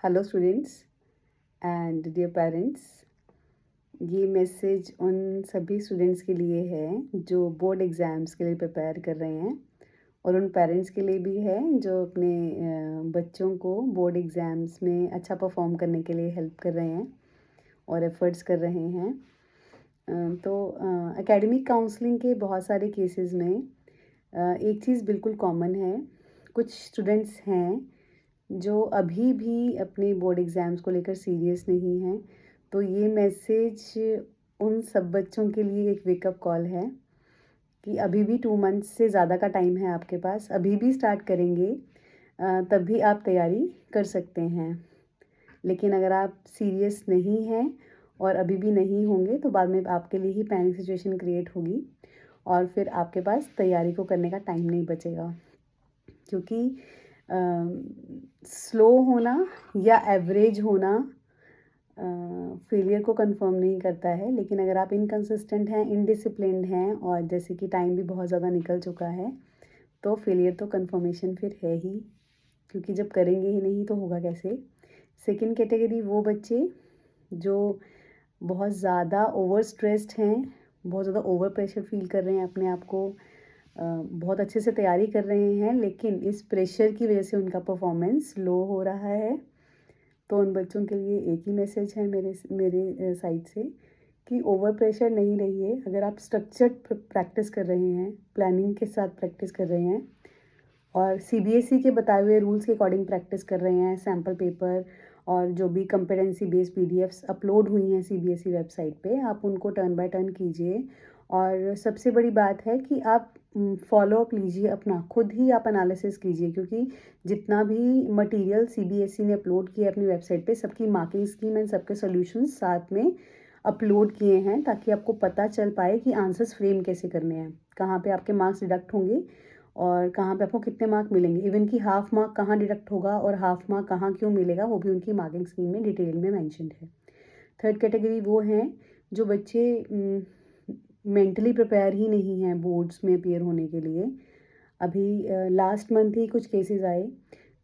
Hello students and dear parents. ये message उन सभी स्टूडेंट्स के लिए है जो बोर्ड एग्ज़ाम्स के लिए प्रिपेयर कर रहे हैं, और उन पेरेंट्स के लिए भी है जो अपने बच्चों को बोर्ड एग्ज़ाम्स में अच्छा परफॉर्म करने के लिए हेल्प कर रहे हैं और एफ़र्ट्स कर रहे हैं। तो एकेडमिक काउंसलिंग के बहुत सारे केसेस में एक चीज़ बिल्कुल कॉमन है। कुछ स्टूडेंट्स हैं जो अभी भी अपने बोर्ड एग्ज़ाम्स को लेकर सीरियस नहीं हैं। तो ये मैसेज उन सब बच्चों के लिए एक वेकअप कॉल है कि अभी भी 2 मंथ्स से ज़्यादा का टाइम है आपके पास, अभी भी स्टार्ट करेंगे तब भी आप तैयारी कर सकते हैं। लेकिन अगर आप सीरियस नहीं हैं और अभी भी नहीं होंगे तो बाद में आपके लिए ही पैनिक सिचुएशन क्रिएट होगी और फिर आपके पास तैयारी को करने का टाइम नहीं बचेगा। क्योंकि स्लो होना या एवरेज होना फेलियर को कंफर्म नहीं करता है, लेकिन अगर आप इनकंसिस्टेंट हैं, इनडिसिप्लिन्ड हैं और जैसे कि टाइम भी बहुत ज़्यादा निकल चुका है, तो फेलियर तो कंफर्मेशन फिर है ही, क्योंकि जब करेंगे ही नहीं तो होगा कैसे। सेकंड कैटेगरी वो बच्चे जो बहुत ज़्यादा ओवर स्ट्रेस्ड हैं, बहुत ज़्यादा ओवर प्रेशर फील कर रहे हैं अपने आप को, बहुत अच्छे से तैयारी कर रहे हैं, लेकिन इस प्रेशर की वजह से उनका परफॉर्मेंस लो हो रहा है। तो उन बच्चों के लिए एक ही मैसेज है मेरे साइड से कि ओवर प्रेशर नहीं रहिए। अगर आप स्ट्रक्चर्ड प्रैक्टिस कर रहे हैं, प्लानिंग के साथ प्रैक्टिस कर रहे हैं और सीबीएसई के बताए हुए रूल्स के अकॉर्डिंग प्रैक्टिस कर रहे हैं, सैम्पल पेपर और जो भी कंपेटेंसी बेस्ड पीडीएफ्स अपलोड हुई हैं सीबीएसई वेबसाइट पे, आप उनको टर्न बाय टर्न कीजिए। और सबसे बड़ी बात है कि आप फॉलो अप लीजिए अपना, खुद ही आप एनालिसिस कीजिए, क्योंकि जितना भी मटेरियल सीबीएसई ने अपलोड किया अपनी वेबसाइट पे, सबकी मार्किंग स्कीम एंड सबके सॉल्यूशंस साथ में अपलोड किए हैं, ताकि आपको पता चल पाए कि आंसर्स फ्रेम कैसे करने हैं, कहाँ पे आपके मार्क्स डिडक्ट होंगे और कहाँ पे आपको कितने मार्क मिलेंगे। इवन कि हाफ मार्क कहाँ डिडक्ट होगा और हाफ मार्क कहाँ क्यों मिलेगा, वो भी उनकी मार्किंग स्कीम में डिटेल में मैंशनड है। थर्ड कैटेगरी वो हैं जो बच्चे मेंटली प्रिपेयर ही नहीं हैं बोर्ड्स में अपीयर होने के लिए। अभी लास्ट मंथ ही कुछ केसेस आए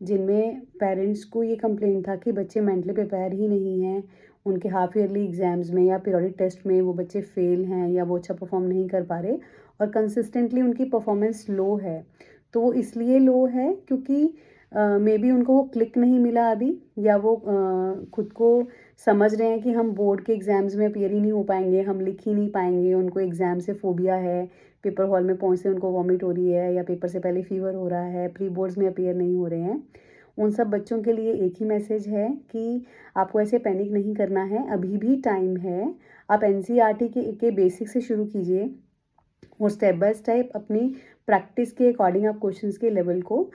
जिनमें पेरेंट्स को ये कंप्लेंट था कि बच्चे मेंटली प्रिपेयर ही नहीं हैं, उनके हाफ ईयरली एग्ज़ाम्स में या पीरियडिक टेस्ट में वो बच्चे फेल हैं या वो अच्छा परफॉर्म नहीं कर पा रहे और कंसिस्टेंटली उनकी परफॉर्मेंस लो है। तो वो इसलिए लो है क्योंकि मे बी उनको वो क्लिक नहीं मिला अभी, या वो खुद को समझ रहे हैं कि हम बोर्ड के एग्ज़ाम्स में अपीयर ही नहीं हो पाएंगे, हम लिख ही नहीं पाएंगे, उनको एग्ज़ाम से फोबिया है, पेपर हॉल में पहुँचते उनको वॉमिट हो रही है या पेपर से पहले फीवर हो रहा है, प्री बोर्ड्स में अपीयर नहीं हो रहे हैं। उन सब बच्चों के लिए एक ही मैसेज है कि आपको ऐसे पैनिक नहीं करना है, अभी भी टाइम है। आप एनसीईआरटी के बेसिक से शुरू कीजिए और स्टेप बाय स्टेप अपनी प्रैक्टिस के अकॉर्डिंग आप क्वेश्चंस के लेवल को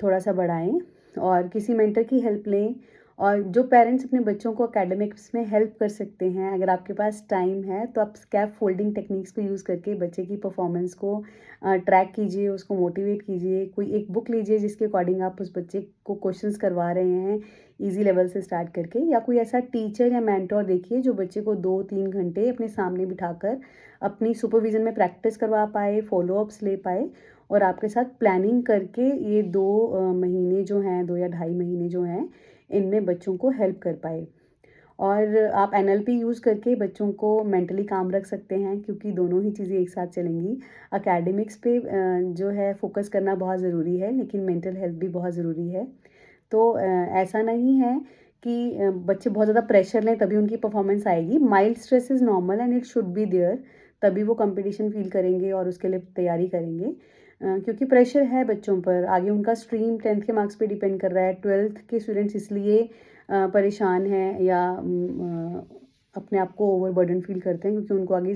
थोड़ा सा बढ़ाएं और किसी मेंटर की हेल्प लें। और जो पेरेंट्स अपने बच्चों को एकेडमिक्स में हेल्प कर सकते हैं, अगर आपके पास टाइम है तो आप स्कैप फोल्डिंग टेक्निक्स को यूज़ करके बच्चे की परफॉर्मेंस को ट्रैक कीजिए, उसको मोटिवेट कीजिए। कोई एक बुक लीजिए जिसके अकॉर्डिंग आप उस बच्चे को क्वेश्चंस करवा रहे हैं इजी लेवल से स्टार्ट करके, या कोई ऐसा टीचर या मेंटर देखिए जो बच्चे को 2-3 घंटे अपने सामने बिठाकर अपनी सुपरविज़न में प्रैक्टिस करवा पाए, फॉलो अप्स ले पाए और आपके साथ प्लानिंग करके ये 2 महीने जो हैं, 2 या ढाई महीने जो हैं, इनमें बच्चों को हेल्प कर पाए। और आप एनएलपी यूज़ करके बच्चों को मेंटली काम रख सकते हैं, क्योंकि दोनों ही चीज़ें एक साथ चलेंगी। एकेडमिक्स पे जो है फोकस करना बहुत ज़रूरी है, लेकिन मेंटल हेल्थ भी बहुत ज़रूरी है। तो ऐसा नहीं है कि बच्चे बहुत ज़्यादा प्रेशर लें तभी उनकी परफॉर्मेंस आएगी। Mild stress is normal and it should be there, तभी वो कंपटीशन फील करेंगे और उसके लिए तैयारी करेंगे। क्योंकि प्रेशर है बच्चों पर, आगे उनका स्ट्रीम 10th के मार्क्स पे डिपेंड कर रहा है। 12th के स्टूडेंट्स इसलिए परेशान हैं या अपने आप को ओवरबर्डन फील करते हैं क्योंकि उनको आगे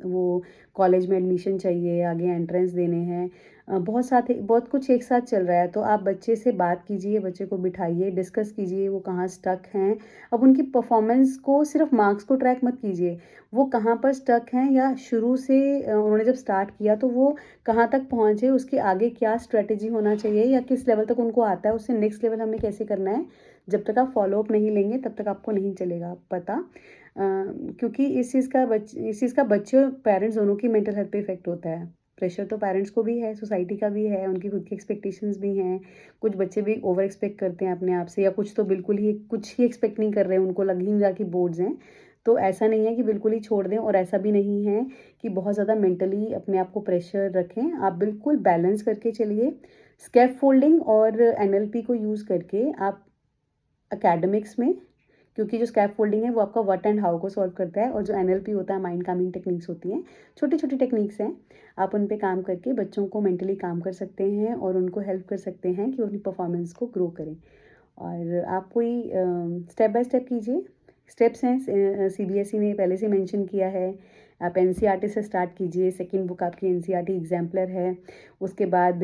वो कॉलेज में एडमिशन चाहिए, आगे एंट्रेंस देने हैं, बहुत कुछ एक साथ चल रहा है। तो आप बच्चे से बात कीजिए, बच्चे को बिठाइए, डिस्कस कीजिए वो कहाँ स्टक हैं। अब उनकी परफॉर्मेंस को सिर्फ मार्क्स को ट्रैक मत कीजिए, वो कहाँ पर स्टक हैं या शुरू से उन्होंने जब स्टार्ट किया तो वो कहाँ तक पहुँचे, उसके आगे क्या स्ट्रेटेजी होना चाहिए या किस लेवल तक उनको आता है, उससे नेक्स्ट लेवल हमें कैसे करना है। जब तक आप फॉलो अप नहीं लेंगे तब तक आपको नहीं चलेगा पता, क्योंकि इस चीज़ का बच्चे पेरेंट्स दोनों की मेंटल हेल्थ पे इफेक्ट होता है। प्रेशर तो पेरेंट्स को भी है, सोसाइटी का भी है, उनकी खुद की एक्सपेक्टेशंस भी हैं। कुछ बच्चे भी ओवर एक्सपेक्ट करते हैं अपने आप से, या कुछ तो बिल्कुल ही कुछ ही एक्सपेक्ट नहीं कर रहे हैं, उनको लग ही नहीं रहा कि बोर्ड्स हैं। तो ऐसा नहीं है कि बिल्कुल ही छोड़ दें, और ऐसा भी नहीं है कि बहुत ज़्यादा मेंटली अपने आप को प्रेशर रखें। आप बिल्कुल बैलेंस करके चलिए। स्कैफोल्डिंग और एनएलपी को यूज़ करके आप एकेडमिक्स में, क्योंकि जो स्कैफोल्डिंग है वो आपका व्हाट एंड हाउ को सॉल्व करता है, और जो एनएलपी होता है माइंड कामिंग टेक्निक्स होती हैं, छोटी छोटी टेक्निक्स हैं, आप उन पे काम करके बच्चों को मेंटली काम कर सकते हैं और उनको हेल्प कर सकते हैं कि वो अपनी परफॉर्मेंस को ग्रो करें। और आप कोई स्टेप बाय स्टेप कीजिए। स्टेप्स हैं, सीबीएसई ने पहले से मेंशन किया है। आप एनसीईआरटी से स्टार्ट कीजिए, सेकंड बुक आपकी एनसीईआरटी एग्जाम्पलर है। उसके बाद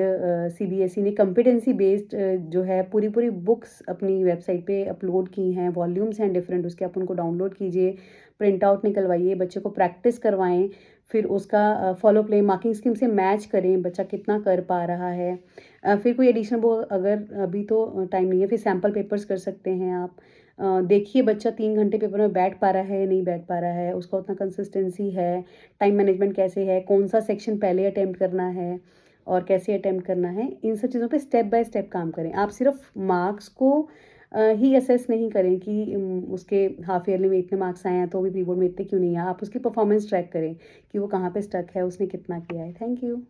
सीबीएसई ने कॉम्पिटेंसी बेस्ड जो है पूरी पूरी बुक्स अपनी वेबसाइट पे अपलोड की हैं, वॉल्यूम्स हैं डिफरेंट, उसके आप उनको डाउनलोड कीजिए, प्रिंट आउट निकलवाइए, बच्चे को प्रैक्टिस करवाएं, फिर उसका फॉलो प्ले मार्किंग स्कीम से मैच करें, बच्चा कितना कर पा रहा है। फिर कोई एडिशनल बुक, अगर अभी तो टाइम नहीं है, फिर सैम्पल पेपर्स कर सकते हैं आप। देखिए बच्चा 3 घंटे पेपर में बैठ पा रहा है, नहीं बैठ पा रहा है, उसका उतना कंसिस्टेंसी है, टाइम मैनेजमेंट कैसे है, कौन सा सेक्शन पहले अटेम्प्ट करना है और कैसे अटेम्प्ट करना है, इन सब चीज़ों पे स्टेप बाय स्टेप काम करें। आप सिर्फ मार्क्स को ही असेस नहीं करें कि उसके हाफ ईयरली में इतने मार्क्स आए हैं तो भी प्री बोर्ड में इतने क्यों नहीं आए। आप उसकी परफॉर्मेंस ट्रैक करें कि वो कहाँ पे स्टक है, उसने कितना किया है। Thank you.